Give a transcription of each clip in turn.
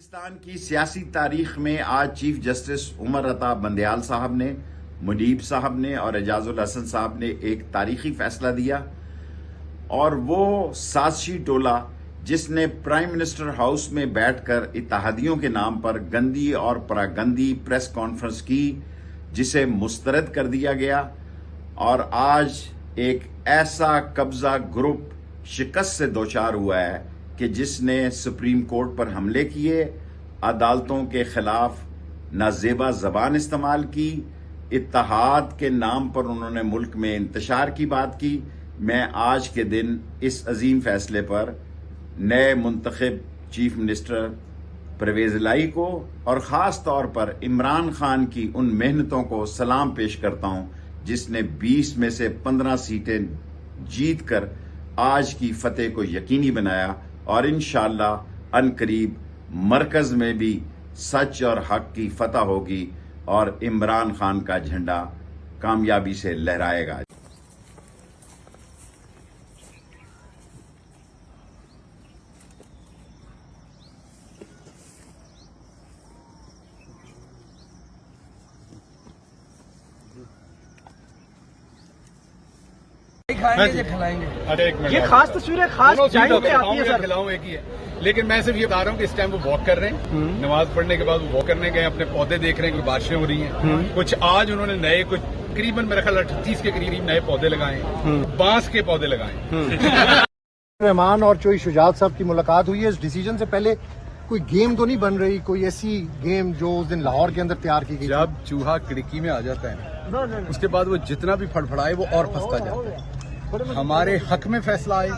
پاکستان کی سیاسی تاریخ میں آج چیف جسٹس عمر عطا بندیال صاحب نے، منیب صاحب نے اور اعجاز الحسن صاحب نے ایک تاریخی فیصلہ دیا، اور وہ سازشی ٹولہ جس نے پرائم منسٹر ہاؤس میں بیٹھ کر اتحادیوں کے نام پر گندی اور پراگندی پریس کانفرنس کی، جسے مسترد کر دیا گیا، اور آج ایک ایسا قبضہ گروپ شکست سے دوچار ہوا ہے کہ جس نے سپریم کورٹ پر حملے کیے، عدالتوں کے خلاف نازیبا زبان استعمال کی، اتحاد کے نام پر انہوں نے ملک میں انتشار کی بات کی۔ میں آج کے دن اس عظیم فیصلے پر نئے منتخب چیف منسٹر پرویز الہی کو اور خاص طور پر عمران خان کی ان محنتوں کو سلام پیش کرتا ہوں جس نے 20 میں سے 15 سیٹیں جیت کر آج کی فتح کو یقینی بنایا، اور انشاءاللہ عنقریب مرکز میں بھی سچ اور حق کی فتح ہوگی اور عمران خان کا جھنڈا کامیابی سے لہرائے گا۔ یہ خاص تصویریں خاص جائیں پہ آتی ہیں سر، کھلاؤں ایک ہی ہے، لیکن میں صرف یہ بتا رہا ہوں کہ اس ٹائم وہ واک کر رہے ہیں، نماز پڑھنے کے بعد وہ واک کرنے گئے، اپنے پودے دیکھ رہے ہیں کہ بارشیں ہو رہی ہیں، کچھ آج انہوں نے نئے کچھ تقریباً میرا خیال 38 کے قریب نئے پودے لگائے ہیں، بانس کے پودے لگائے ہیں۔ رحمان اور چوئی شجاعت صاحب کی ملاقات ہوئی ہے، اس ڈیسیجن سے پہلے کوئی گیم تو نہیں بن رہی، کوئی ایسی گیم جو اس دن لاہور کے اندر تیار کی گئی؟ جب چوہا کھڑکی میں آ جاتا ہے اس کے بعد وہ جتنا بھی پھڑپھڑائے وہ اور پھنستا جاتا ہے۔ ہمارے حق میں فیصلہ آئے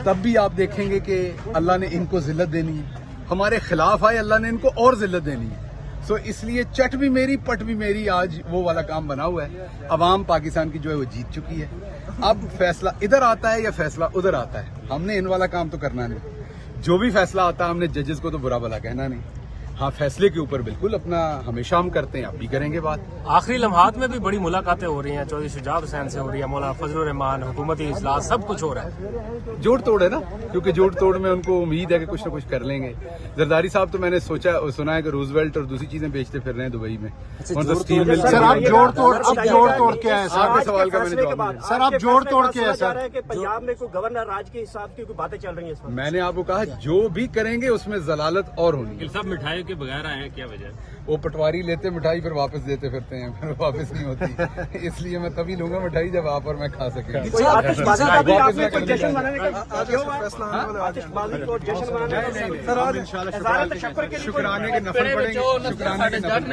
تب بھی آپ دیکھیں گے کہ اللہ نے ان کو ذلت دینی ہے، ہمارے خلاف آئے اللہ نے ان کو اور ذلت دینی ہے۔ سو اس لیے چٹ بھی میری پٹ بھی میری، آج وہ والا کام بنا ہوا ہے۔ عوام پاکستان کی جو ہے وہ جیت چکی ہے، اب فیصلہ ادھر آتا ہے یا فیصلہ ادھر آتا ہے، ہم نے ان والا کام تو کرنا نہیں۔ جو بھی فیصلہ آتا ہے ہم نے ججز کو تو برا بھلا کہنا نہیں، ہاں فیصلے کے اوپر بالکل اپنا ہمیشہ ہم کرتے ہیں، اب بھی کریں گے بات۔ آخری لمحات میں بھی بڑی ملاقاتیں ہو رہی ہیں، چودھری شجاعت حسین سے ہو رہی ہے، مولانا فضل الرحمان، حکومتی اجلاس، سب کچھ ہو رہا ہے۔ جوڑ توڑ ہے نا، کیونکہ جوڑ توڑ میں ان کو امید ہے کہ کچھ نہ کچھ کر لیں گے۔ زرداری صاحب تو میں نے سنا ہے کہ روزویلٹ اور دوسری چیزیں بیچتے پھر رہے ہیں دبئی میں۔ سر آپ جوڑ توڑ کیا ہے؟ آپ کے سوال کا میں نے جواب دیا۔ سر آپ جوڑ توڑ کیا ہے سر؟ کہ پنجاب میں کوئی گورنر راج کے حساب کی کوئی باتیں چل رہی ہیں؟ میں نے آپ کو کہا جو بھی کریں گے اس میں ضلالت اور ہونی ہے۔ سب مٹھائی کے بغیر آئے ہیں، کیا وجہ؟ وہ پٹواری لیتے مٹھائی پھر واپس دیتے پھرتے ہیں، پھر واپس نہیں ہوتی، اس لیے میں تبھی لوں گا مٹھائی جب آپ اور میں کھا سکیں۔ آتش بازی کا بھی آپ نے کوئی جشن منانے کا آتش بازی کو جشن منانے کا شکرانے کے نفل پڑیں گے، شکرانے کے نفل